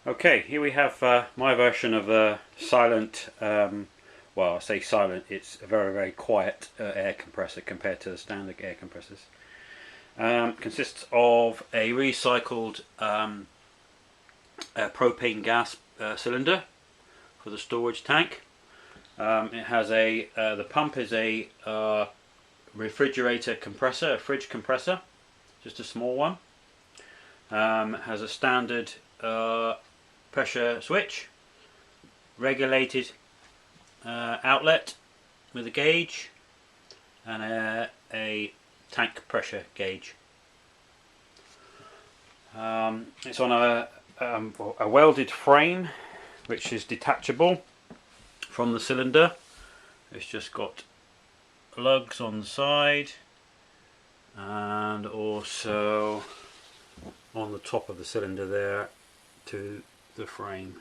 Okay, here we have my version of a silent, well I say silent, it's a very quiet air compressor compared to the standard air compressors. Consists of a recycled propane gas cylinder for the storage tank. It has the pump is a refrigerator compressor, a fridge compressor, just a small one. It has a standard pressure switch, regulated outlet with a gauge, and a tank pressure gauge. It's on a welded frame which is detachable from the cylinder. It's just got lugs on the side and also on the top of the cylinder there to the frame.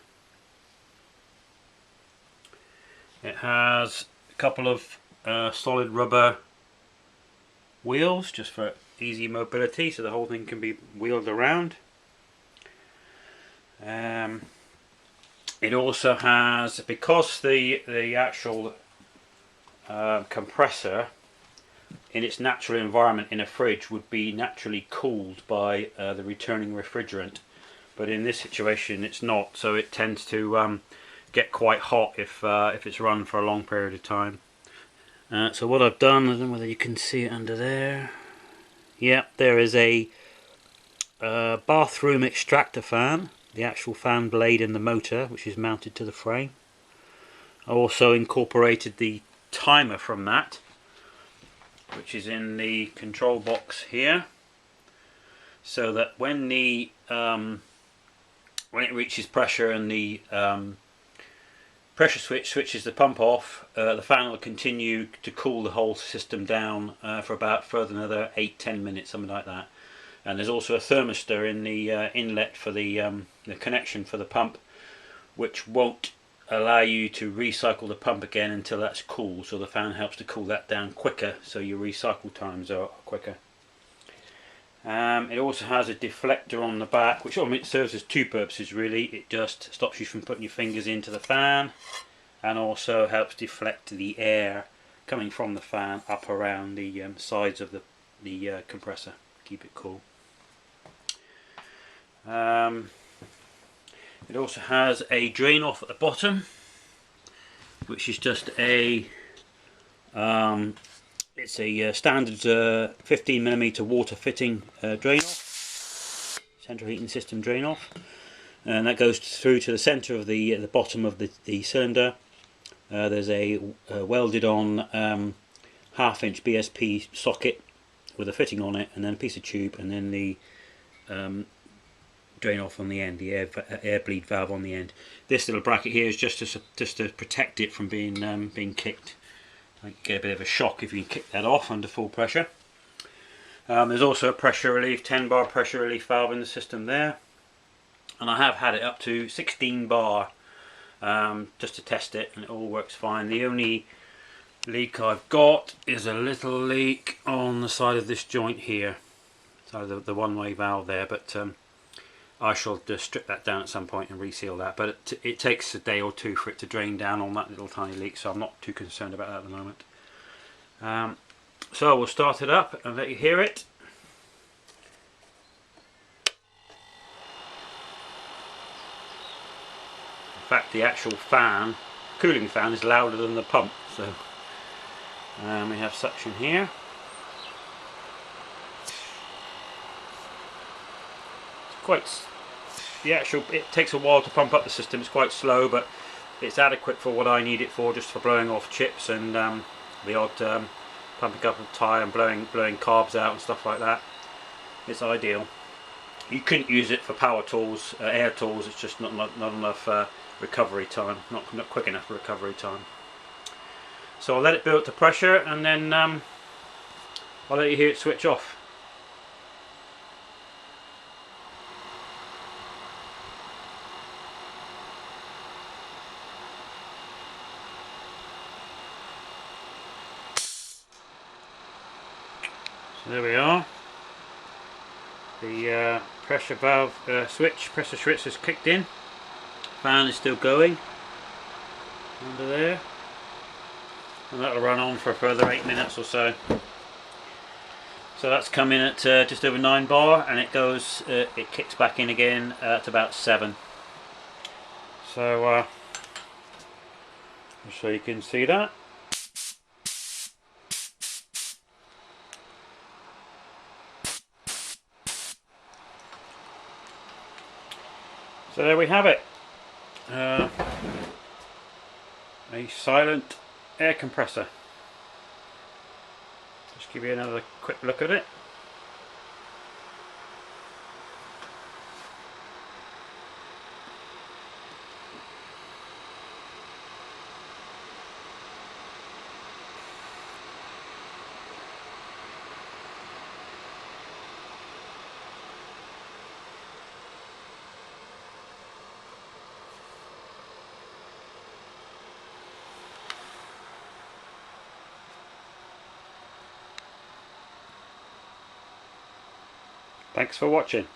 It has a couple of solid rubber wheels just for easy mobility, so the whole thing can be wheeled around. It also has, because the actual compressor in its natural environment in a fridge would be naturally cooled by the returning refrigerant, but in this situation it's not, so it tends to get quite hot if it's run for a long period of time. So what I've done, I don't know whether you can see it under there. Yep, there is a bathroom extractor fan, the actual fan blade and the motor, which is mounted to the frame. I also incorporated the timer from that, which is in the control box here, so that when it reaches pressure and the pressure switch switches the pump off, the fan will continue to cool the whole system down for about further another 8-10 minutes, something like that. And there's also a thermistor in the inlet for the connection for the pump, which won't allow you to recycle the pump again until that's cool, so the fan helps to cool that down quicker, so your recycle times are quicker. It also has a deflector on the back, which it serves as two purposes really. It just stops you from putting your fingers into the fan, and also helps deflect the air coming from the fan up around the sides of the compressor, keep it cool. It also has a drain off at the bottom, which is just it's a standard 15mm water fitting drain off, central heating system drain off, and that goes through to the centre of the bottom of the cylinder. There's a welded on 1/2-inch BSP socket with a fitting on it, and then a piece of tube, and then the drain off on the end, the air bleed valve on the end. This little bracket here is just to protect it from being kicked. You get a bit of a shock if you can kick that off under full pressure. There's also a pressure relief, 10-bar pressure relief valve in the system there, and I have had it up to 16 bar just to test it, and it all works fine. The only leak I've got is a little leak on the side of this joint here, so the one-way valve there, but I shall just strip that down at some point and reseal that, but it takes a day or two for it to drain down on that little tiny leak, so I'm not too concerned about that at the moment. So we'll start it up and let you hear it. In fact, the actual fan, cooling fan, is louder than the pump, so we have suction here. It takes a while to pump up the system. It's quite slow, but it's adequate for what I need it for, just for blowing off chips and the odd pumping up a tyre and blowing carbs out and stuff like that. It's ideal. You couldn't use it for power tools, air tools. It's just not enough recovery time, not quick enough for recovery time. So I'll let it build up to pressure, and then I'll let you hear it switch off. So there we are. The pressure valve pressure switch has kicked in. fan is still going under there, and that'll run on for a further 8 minutes or so. So that's coming at just over 9 bar, and it goes, it kicks back in again at about 7. So you can see that. So there we have it. A silent air compressor. Just give you another quick look at it. Thanks for watching.